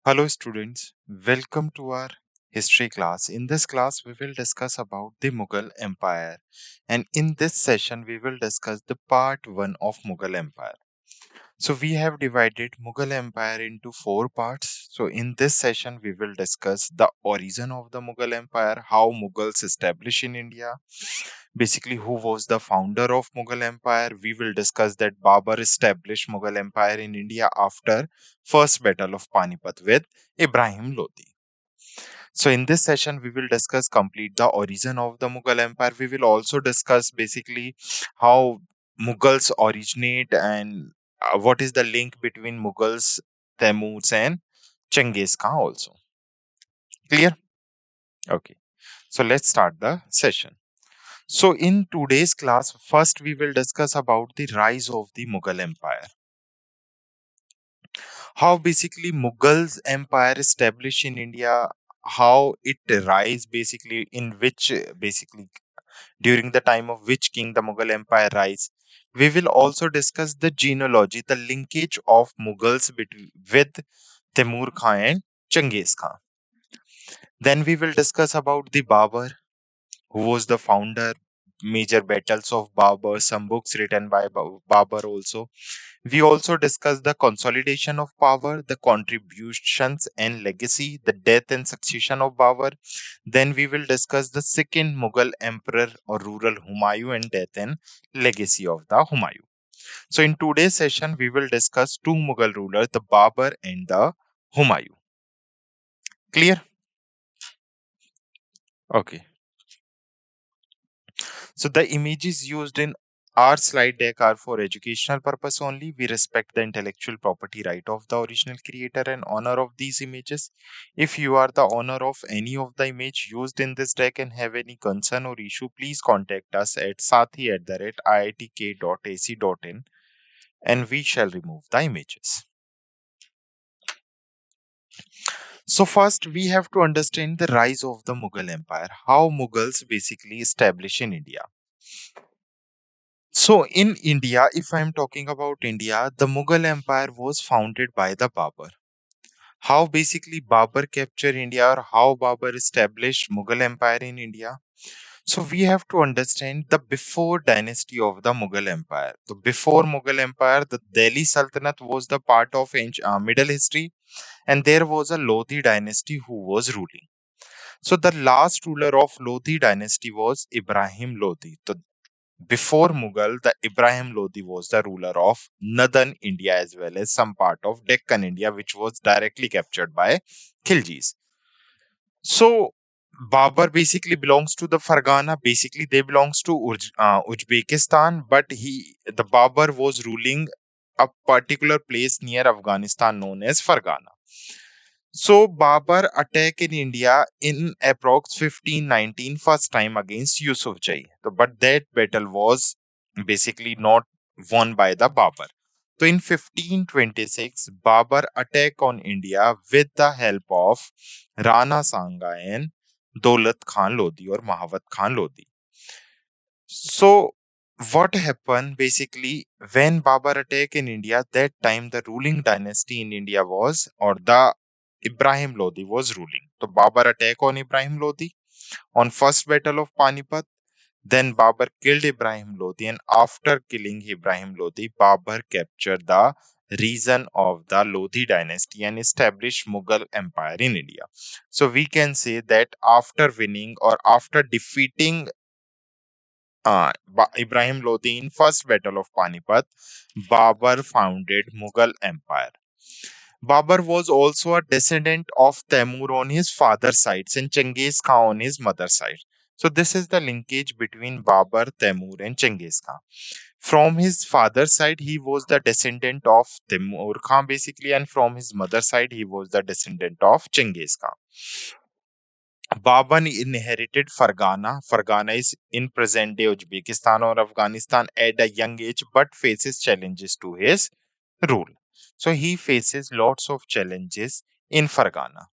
Hello students, welcome to our history class. In this class we will discuss about the Mughal Empire, and in this session we will discuss the part 1 of Mughal Empire. So we have divided Mughal Empire into four parts. So in this session we will discuss the origin of the Mughal Empire, how Mughals established in India, basically who was the founder of Mughal Empire. We will discuss that Babur established Mughal Empire in India after first battle of Panipat with Ibrahim Lodi. So in this session we will discuss complete the origin of the Mughal Empire. We will also discuss basically how Mughals originate and what is the link between Mughals, Taimurs and Genghis Khan also. Clear? Okay. So let's start the session. So in today's class, first we will discuss about the rise of the Mughal Empire. How basically Mughals Empire established in India, how it rise basically in which basically during the time of which king the Mughal Empire rise. We will also discuss the genealogy, the linkage of Mughals with Timur Khan and Genghis Khan. Then we will discuss about the Babur, who was the founder, major battles of Babur, some books written by Babur also. We also discuss the consolidation of power, the contributions and legacy, the death and succession of Babur. Then we will discuss the second Mughal emperor or ruler Humayu and death and legacy of the Humayu. So in today's session, we will discuss two Mughal rulers, the Babur and the Humayu. Clear? Okay. So the images used in our slide deck are for educational purpose only. We respect the intellectual property right of the original creator and owner of these images. If you are the owner of any of the image used in this deck and have any concern or issue, please contact us at sathi@iitk.ac.in and we shall remove the images. So first we have to understand the rise of the Mughal Empire, how Mughals basically established in India. So in India, if I am talking about India, the Mughal Empire was founded by the Babur. How basically Babur captured India or how Babur established Mughal Empire in India? So we have to understand the before dynasty of the Mughal Empire. So before Mughal Empire, the Delhi Sultanate was the part of Middle history, and there was a Lodi dynasty who was ruling. So the last ruler of Lodi dynasty was Ibrahim Lodi. So before Mughal, the Ibrahim Lodi was the ruler of northern India as well as some part of Deccan India, which was directly captured by Khiljis. So Babur basically belongs to the Fargana. Basically, they belongs to Uzbekistan, but the Babur was ruling a particular place near Afghanistan known as Fargana. So Babur attacked in India in approx 1519 first time against Yusuf Jai. So, but that battle was basically not won by the Babur. So in 1526, Babur attacked on India with the help of Rana Sanga and Daulat Khan Lodi or Mahavat Khan Lodi. So what happened basically when Babur attacked in India, that time the ruling dynasty in India was, or the Ibrahim Lodi was ruling. So Babur attacked on Ibrahim Lodi on first battle of Panipat. Then Babur killed Ibrahim Lodi, and after killing Ibrahim Lodi, Babur captured the region of the Lodi dynasty and established Mughal Empire in India. So we can say that after winning or after defeating Ibrahim Lodi in first battle of Panipat, Babur founded Mughal Empire. Babur was also a descendant of Taimur on his father's side and Genghis Khan on his mother's side. So this is the linkage between Babur, Taimur and Genghis Khan. From his father's side, he was the descendant of Timur Khan basically, and from his mother's side, he was the descendant of Genghis Khan. Baban inherited Fargana. Fargana is in present day Uzbekistan or Afghanistan at a young age, but faces challenges to his rule. So he faces lots of challenges in Fargana.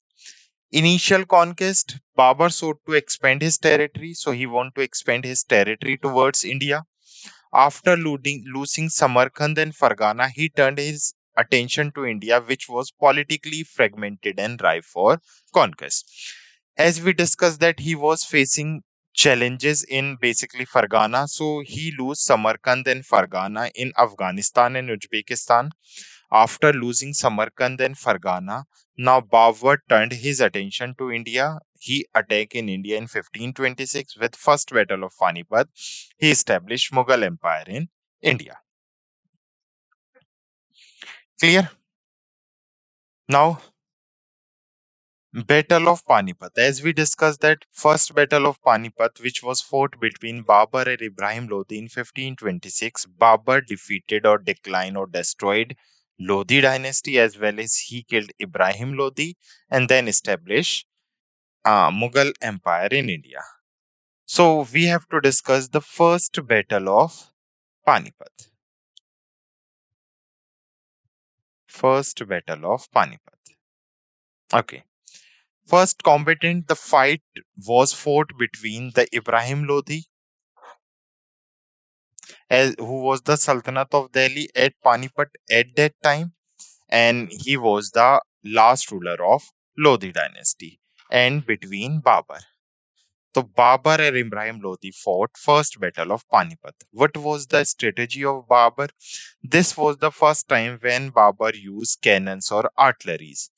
Initial conquest, Babur sought to expand his territory, so he wanted to expand his territory towards India. After losing Samarkand and Fargana, he turned his attention to India, which was politically fragmented and ripe for conquest. As we discussed that he was facing challenges in basically Fargana, so he lose Samarkand and Fargana in Afghanistan and Uzbekistan. After losing Samarkand and Fargana, now Babur turned his attention to India. He attacked in India in 1526 with first battle of Panipat. He established Mughal Empire in India. Clear? Now, Battle of Panipat. As we discussed that first Battle of Panipat, which was fought between Babur and Ibrahim Lodi in 1526, Babur defeated or declined or destroyed Lodi dynasty as well as he killed Ibrahim Lodi and then established Mughal Empire in India. So we have to discuss the first Battle of Panipat. First Battle of Panipat. Okay. First combatant, the fight was fought between the Ibrahim Lodi, who was the Sultanate of Delhi at Panipat at that time, and he was the last ruler of Lodi dynasty, and between Babur. So Babur and Ibrahim Lodi fought first battle of Panipat. What was the strategy of Babur? This was the first time when Babur used cannons or artilleries.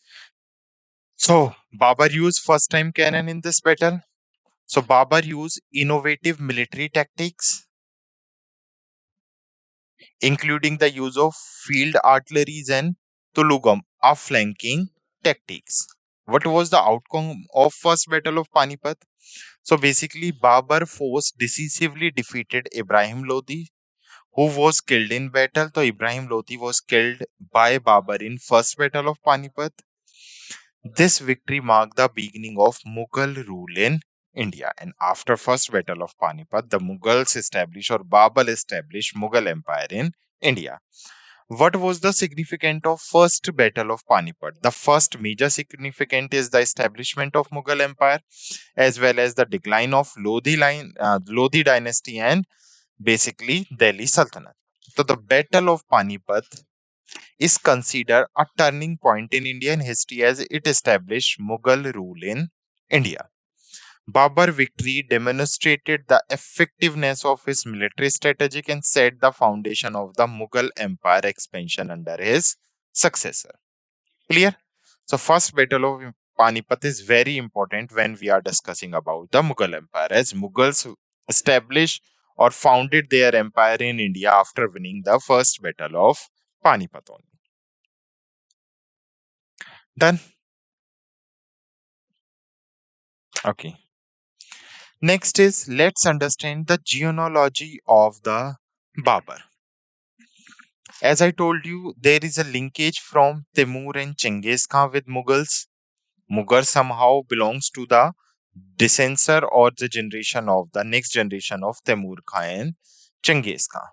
So Babur used first time cannon in this battle. So Babur used innovative military tactics, including the use of field artilleries and tulugam, or flanking tactics. What was the outcome of first battle of Panipat? So basically, Babur force decisively defeated Ibrahim Lodi, who was killed in battle. So Ibrahim Lodi was killed by Babur in first battle of Panipat. This victory marked the beginning of Mughal rule in India. And after first battle of Panipat, the Mughals established or Babur established Mughal Empire in India. What was the significance of first battle of Panipat? The first major significance is the establishment of Mughal Empire as well as the decline of Lodi dynasty and basically Delhi Sultanate. So the Battle of Panipat is considered a turning point in Indian history as it established Mughal rule in India. Babur victory demonstrated the effectiveness of his military strategy and set the foundation of the Mughal Empire expansion under his successor. Clear? So first battle of Panipat is very important when we are discussing about the Mughal Empire, as Mughals established or founded their empire in India after winning the first battle of Panipat only. Done? Okay. Next is let's understand the genealogy of the Babur. As I told you, there is a linkage from Timur and Chengiz Khan with Mughals. Mughal somehow belongs to the descendant or the generation of the next generation of Timur Khan and Chengiz Khan.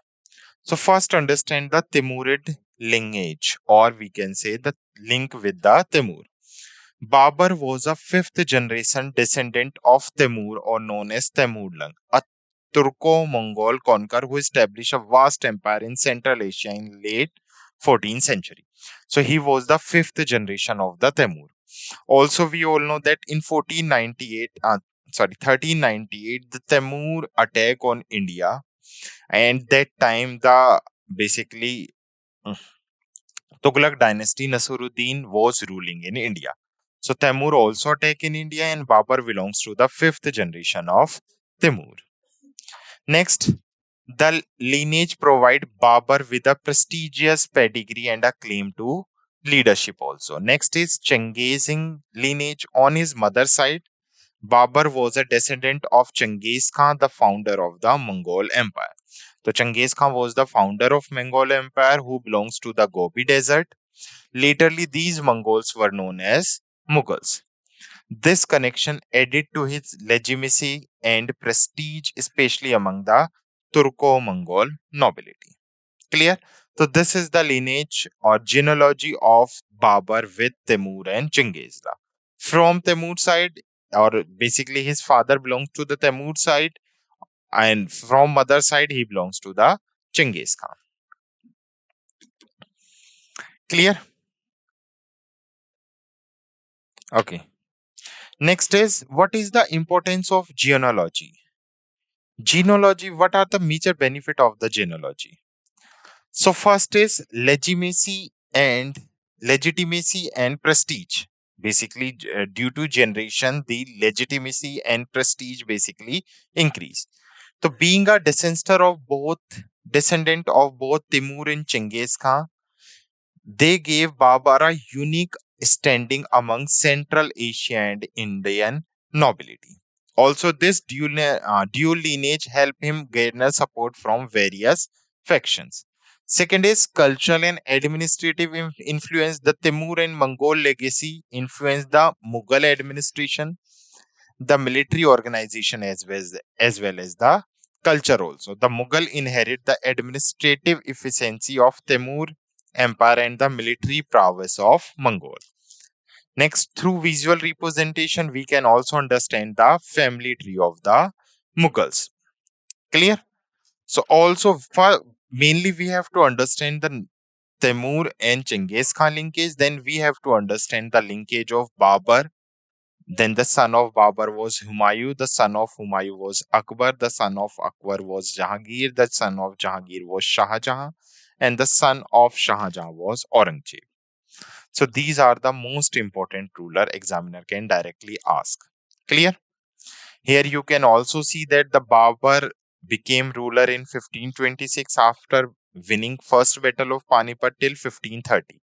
So first understand the Timurid lineage, or we can say the link with the Timur. Babur was a fifth generation descendant of Timur or known as Temurlang, a Turco-Mongol conqueror who established a vast empire in Central Asia in late 14th century. So he was the fifth generation of the Timur. Also, we all know that in 1398, the Timur attack on India, and that time the basically mm, Tughlaq dynasty Nasiruddin was ruling in India. So Timur also attacked in India, and Babur belongs to the fifth generation of Timur. Next, the lineage provide Babur with a prestigious pedigree and a claim to leadership also. Next is Chengizing lineage on his mother's side. Babur was a descendant of Chengiz Khan, the founder of the Mongol Empire. So Chengiz Khan was the founder of Mongol Empire who belongs to the Gobi Desert. Laterly, these Mongols were known as Mughals. This connection added to his legitimacy and prestige, especially among the Turco-Mongol nobility. Clear? So this is the lineage or genealogy of Babur with Timur and Chingiz Khan. From Timur side, or basically his father belongs to the Timur side, and from mother side he belongs to the Chingiz Khan. Clear? Okay. Next is, what is the importance of genealogy? Genealogy, what are the major benefit of the genealogy? So first is legitimacy and prestige. Basically, due to generation, the legitimacy and prestige basically increase. So being a descendant of both Timur and Chengiz Khan, they gave Babur a unique standing among Central Asia and Indian nobility. Also, this dual lineage helped him garner support from various factions. Second is cultural and administrative influence. The Timur and Mongol legacy influenced the Mughal administration, the military organization, as well as the culture also. The Mughal inherit the administrative efficiency of Timur Empire and the military prowess of Mongol. Next, through visual representation, we can also understand the family tree of the Mughals. Clear? So also mainly we have to understand the Timur and Genghis Khan linkage. Then we have to understand the linkage of Babur. Then the son of Babur was Humayu, the son of Humayu was Akbar, the son of Akbar was Jahangir, the son of Jahangir was Shah Jahan, and the son of Shah Jahan was Aurangzeb. So these are the most important ruler examiner can directly ask. Clear? Here you can also see that the Babur became ruler in 1526 after winning first battle of Panipat till 1530.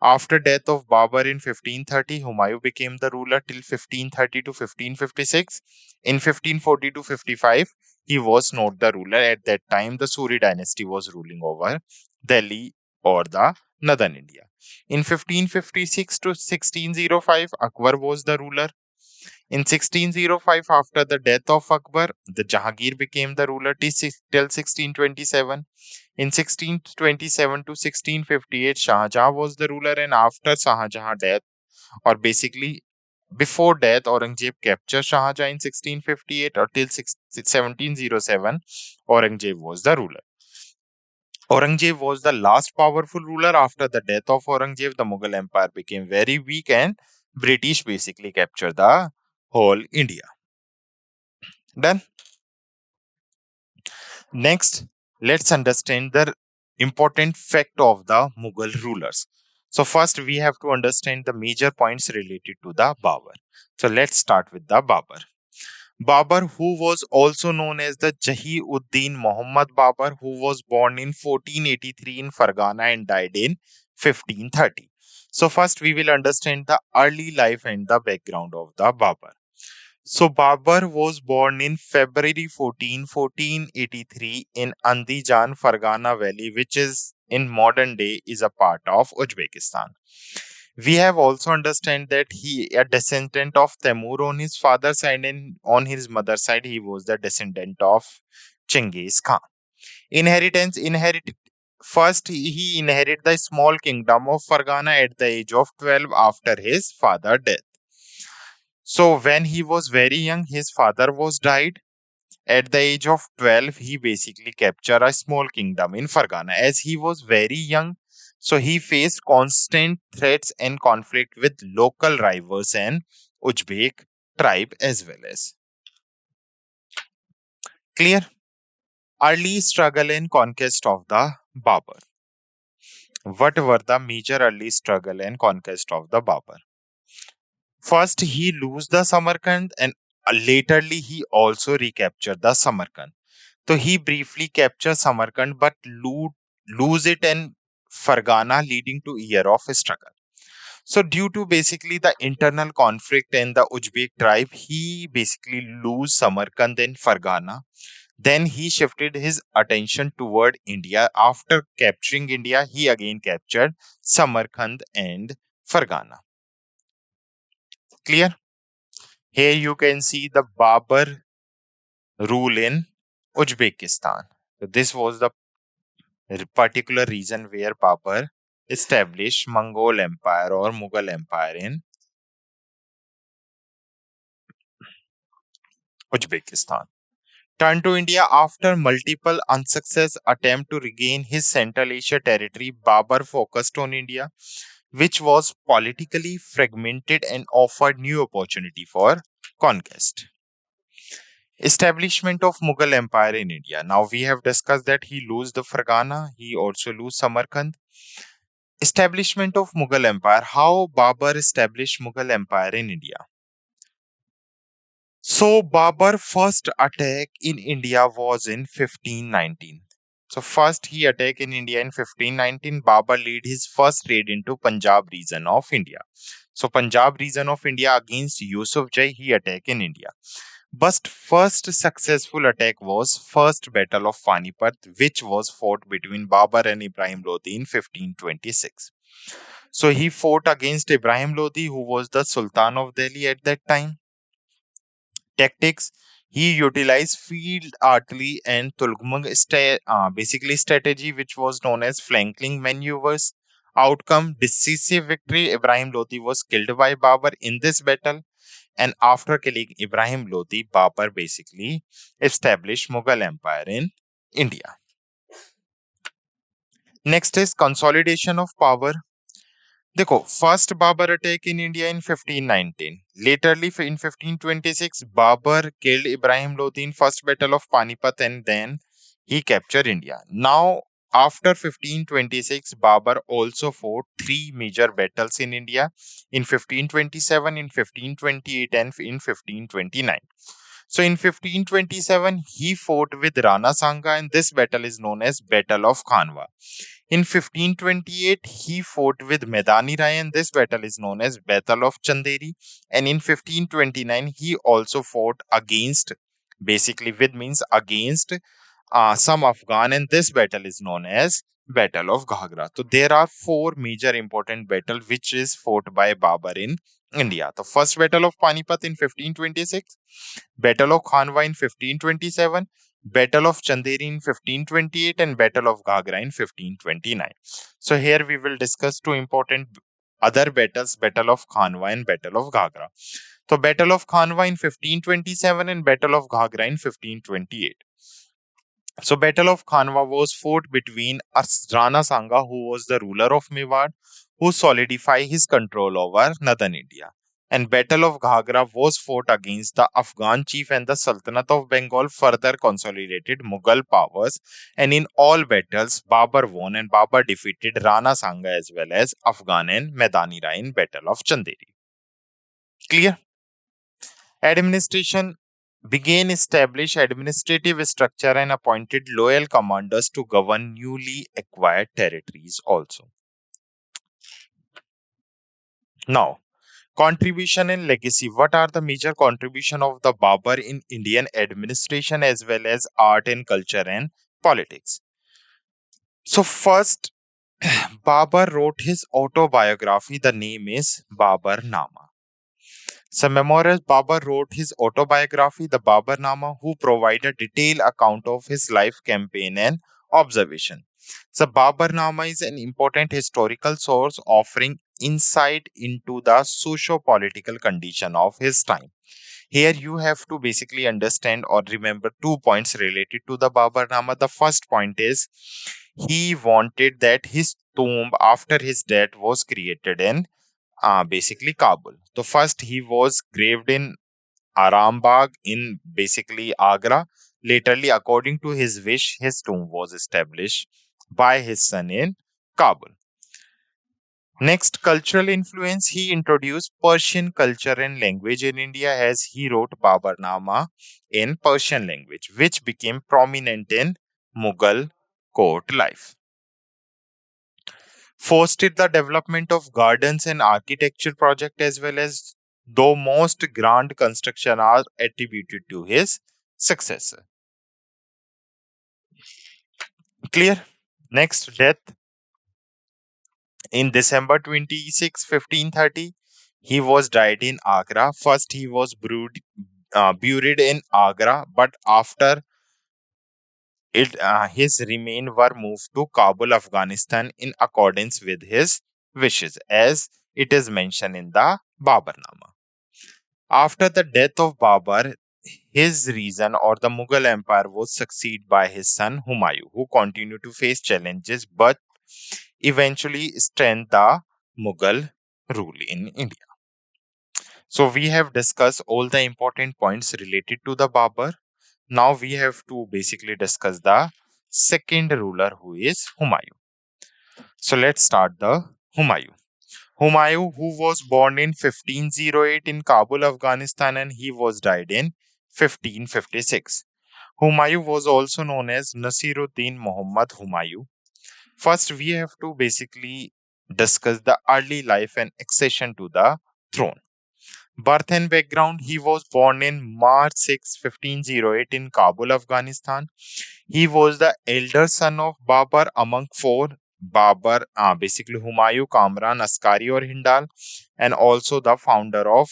After death of Babur in 1530, Humayun became the ruler till 1530 to 1556. In 1540 to 55, he was not the ruler. At that time, the Suri dynasty was ruling over Delhi or the northern India. In 1556 to 1605, Akbar was the ruler. In 1605, after the death of Akbar, the Jahangir became the ruler till 1627. In 1627 to 1658, Shah Jahan was the ruler, and after Shah Jahan's death, or basically before death, Aurangzeb captured Shah Jahan in 1658 or till 1707, Aurangzeb was the ruler. Aurangzeb was the last powerful ruler. After the death of Aurangzeb, the Mughal Empire became very weak and British basically captured the whole India. Done? Next, let's understand the important fact of the Mughal rulers. So first we have to understand the major points related to the Babur. So let's start with the Babur. Babur, who was also known as the Jahi-ud-Din Muhammad Babur, who was born in 1483 in Fargana and died in 1530. So first we will understand the early life and the background of the Babur. So Babur was born in February 14, 1483 in Andijan, Fargana Valley, which is in modern day is a part of Uzbekistan. We have also understand that he a descendant of Temur on his father's side, and on his mother's side he was the descendant of Chengiz Khan. Inherited first he inherited the small kingdom of Fargana at the age of 12 after his father death. So when he was very young, his father was died. At the age of 12, he basically captured a small kingdom in Fargana. As he was very young, so he faced constant threats and conflict with local rivals and Uzbek tribe as well as. Clear? Early struggle and conquest of the Babur. What were the major early struggle and conquest of the Babur? First, he lose the Samarkand, and laterly he also recaptured the Samarkand. So he briefly captured Samarkand but lose it and Fargana, leading to year of struggle. So due to basically the internal conflict and the Uzbek tribe, he basically lose Samarkand and Fargana. Then he shifted his attention toward India. After capturing India, he again captured Samarkand and Fargana. Clear? Here you can see the Babur rule in Uzbekistan. So this was the particular region where Babur established Mongol Empire or Mughal Empire in Uzbekistan. turned to India after multiple unsuccessful attempts to regain his Central Asia territory. Babur focused on India, which was politically fragmented and offered new opportunity for conquest. Establishment of Mughal Empire in India. Now we have discussed that he lose the Fargana, he also lose Samarkand. Establishment of Mughal Empire. How Babur established Mughal Empire in India? So Babur first attack in India was in 1519. So first he attacked in India in 1519. Babur lead his first raid into Punjab region of India. So Punjab region of India against Yusuf Jai he attacked in India. But first successful attack was first battle of Panipat, which was fought between Babur and Ibrahim Lodi in 1526. So he fought against Ibrahim Lodi, who was the Sultan of Delhi at that time. Tactics: he utilized field artillery and Tulgmung basically strategy, which was known as flanking maneuvers. Outcome: decisive victory. Ibrahim Lodi was killed by Babur in this battle, and after killing Ibrahim Lodi, Babur basically established Mughal Empire in India. Next is consolidation of power. देखो, first Babur attack in India in 1519. Laterly in 1526, Babur killed Ibrahim Lodi in first battle of Panipat and then he captured India. Now, after 1526, Babur also fought three major battles in India in 1527, in 1528, and in 1529. So in 1527, he fought with Rana Sanga, and this battle is known as Battle of Khanwa. In 1528, he fought with Medani Rai, and this battle is known as Battle of Chanderi. And in 1529, he also fought against, basically, with means against some Afghan, and this battle is known as Battle of Ghagra. So there are four major important battles which is fought by Babur in India. The first battle of Panipat in 1526, Battle of Khanwa in 1527, Battle of Chanderi in 1528, and Battle of Ghagra in 1529. So here we will discuss two important other battles, Battle of Khanwa and Battle of Ghagra. So Battle of Khanwa in 1527 and Battle of Ghagra in 1528. So Battle of Khanwa was fought between Rana Sanga, who was the ruler of Mewar, who solidified his control over northern India. And Battle of Ghagra was fought against the Afghan chief, and the Sultanate of Bengal further consolidated Mughal powers. And in all battles, Babur won, and Babur defeated Rana Sanga as well as Afghan and Medani Rai in Battle of Chanderi. Clear? Administration began establish administrative structure and appointed loyal commanders to govern newly acquired territories also. Now, contribution and legacy. What are the major contribution of the Babur in Indian administration as well as art and culture and politics? So first, Babur wrote his autobiography. The name is Babur Nama. So memorial Babur wrote his autobiography, the Baburnama, who provide a detailed account of his life, campaign, and observation. So Baburnama is an important historical source offering insight into the socio-political condition of his time. Here you have to basically understand or remember 2 points related to the Baburnama. The first point is he wanted that his tomb after his death was created in basically Kabul. So first he was graved in Arambagh in basically Agra. Laterly, according to his wish, his tomb was established by his son in Kabul. Next, cultural influence. He introduced Persian culture and language in India as he wrote Baburnama in Persian language, which became prominent in Mughal court life. Fostered the development of gardens and architecture project as well as though most grand construction are attributed to his successor. Clear? Next, death. In December 26, 1530, he was died in Agra. First, he was buried in Agra, but after his remains were moved to Kabul, Afghanistan in accordance with his wishes, as it is mentioned in the Baburnama. After the death of Babur, his reason or the Mughal Empire was succeeded by his son Humayun, who continued to face challenges but eventually strengthened the Mughal rule in India. So we have discussed all the important points related to the Babur. Now we have to basically discuss the second ruler who is Humayun. So let's start the Humayun. Humayun, who was born in 1508 in Kabul, Afghanistan, and he was died in 1556. Humayun was also known as Nasiruddin Muhammad Humayun. First, we have to basically discuss the early life and accession to the throne. Birth and background: he was born in March 6, 1508 in Kabul, Afghanistan. He was the elder son of Babur among four. Babur, basically Humayun, Kamran, Askari, or Hindal, and also the founder of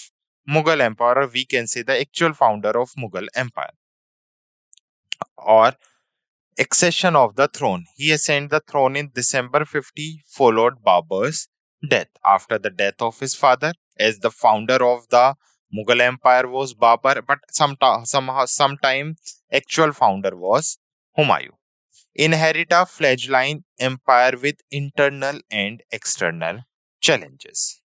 Mughal Empire, or we can say the actual founder of Mughal Empire, or accession of the throne. He ascended the throne in December 50, followed Babur's death. After the death of his father, as the founder of the Mughal Empire was Babur, but sometime actual founder was Humayun. Inherit a fledgling empire with internal and external challenges.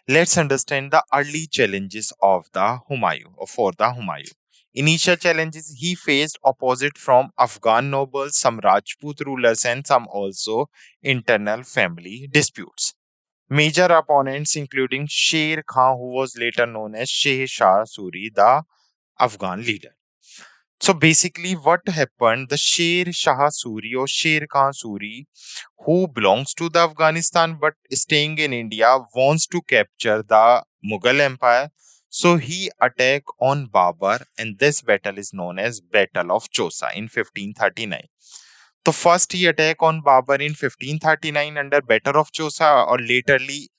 Let's understand the early challenges of the Humayun or for the Humayun. Initial challenges: he faced opposite from Afghan nobles, some Rajput rulers, and some also internal family disputes. Major opponents including Sher Khan, who was later known as Shah Suri, the Afghan leader. So basically, what happened? The Sher Shah Suri or Sher Khan Suri, who belongs to the Afghanistan but staying in India, wants to capture the Mughal Empire. So he attacked on Babur, and this battle is known as Battle of Chosa in 1539. So first he attacked on Babur in 1539 under Battle of Chosa, or laterly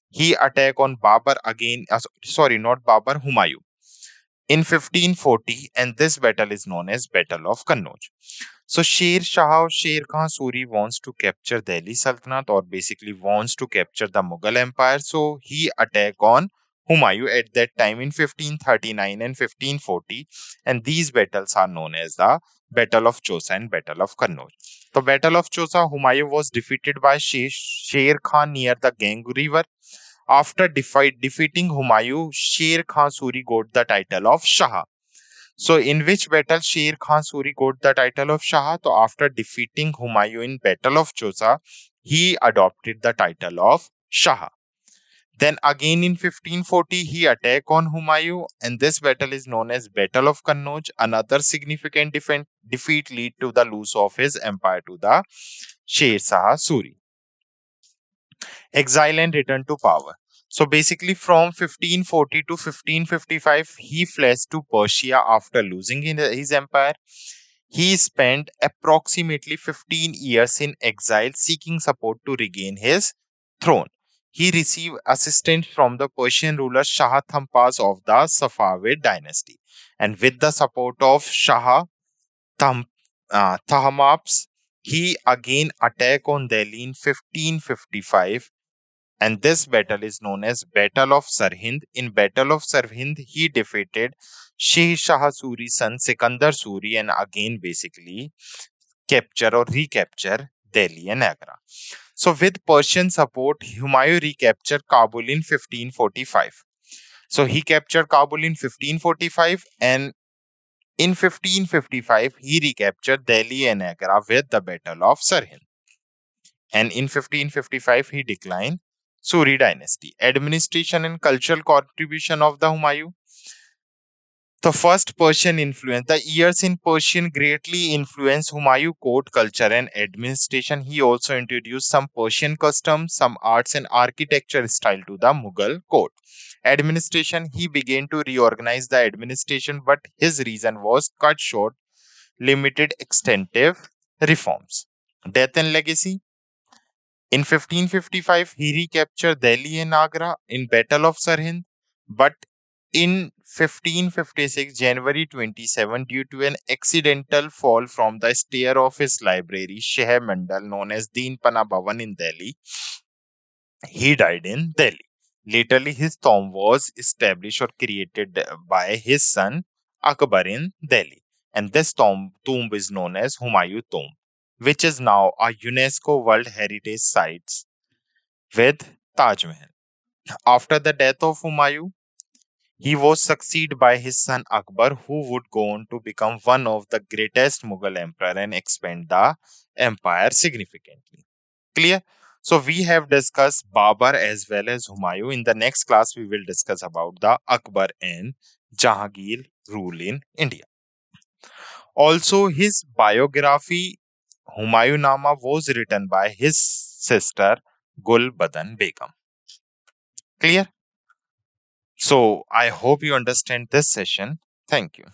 he attacked on Babur again. Sorry, not Babur, Humayun in 1540, and this battle is known as Battle of Kannauj. So Sher Shah or Sher Khan Suri wants to capture Delhi Sultanate, or basically wants to capture the Mughal Empire. So he attacked on Humayun at that time in 1539 and 1540, and these battles are known as the Battle of Chosa and Battle of Kannauj. The Battle of Chosa, Humayun was defeated by Sher Khan near the Gang River. After defeating Humayun, Sher Khan Suri got the title of Shah. So, in which battle Sher Khan Suri got the title of Shah? So, after defeating Humayun in Battle of Chosa, he adopted the title of Shah. Then again in 1540, he attacked on Humayun, and this battle is known as Battle of Kannauj. Another significant defeat lead to the loss of his empire to the Sher Shah Suri. Exile and return to power. So basically, from 1540 to 1555, he fled to Persia after losing his empire. He spent approximately 15 years in exile seeking support to regain his throne. He received assistance from the Persian ruler Shah Thampas of the Safavid dynasty. And with the support of Shah Tahmaps, he again attacked on Delhi in 1555, and this battle is known as Battle of Sirhind. In Battle of Sirhind, he defeated Shah Suri's son Sikandar Suri, and again basically capture or recapture Delhi and Agra. So with Persian support, Humayun recaptured Kabul in 1545. So he captured Kabul in 1545, and in 1555 he recaptured Delhi and Agra with the Battle of Sirhind. And in 1555 he declined Suri dynasty. Administration and cultural contribution of the Humayun. The first Persian influence. The years in Persian greatly influenced Humayun court culture and administration. He also introduced some Persian customs, some arts and architecture style to the Mughal court. Administration. He began to reorganize the administration, but his reason was cut short, limited extensive reforms. Death and legacy. In 1555, he recaptured Delhi and Agra in Battle of Sirhind, but in 1556, January 27, due to an accidental fall from the stair of his library, Shah Mandal, known as Deen Pana Bhavan in Delhi, he died in Delhi, Laterly, his tomb was established or created by his son Akbar in Delhi. And this tomb is known as Humayu tomb, which is now a UNESCO World Heritage Site with Taj Mahal. After the death of Humayun, he was succeeded by his son Akbar, who would go on to become one of the greatest Mughal emperor and expand the empire significantly. Clear? So we have discussed Babur as well as Humayun. In the next class, we will discuss about the Akbar and Jahangir rule in India. Also, his biography Humayun Nama was written by his sister Gul Badan Begum. Clear? So I hope you understand this session. Thank you.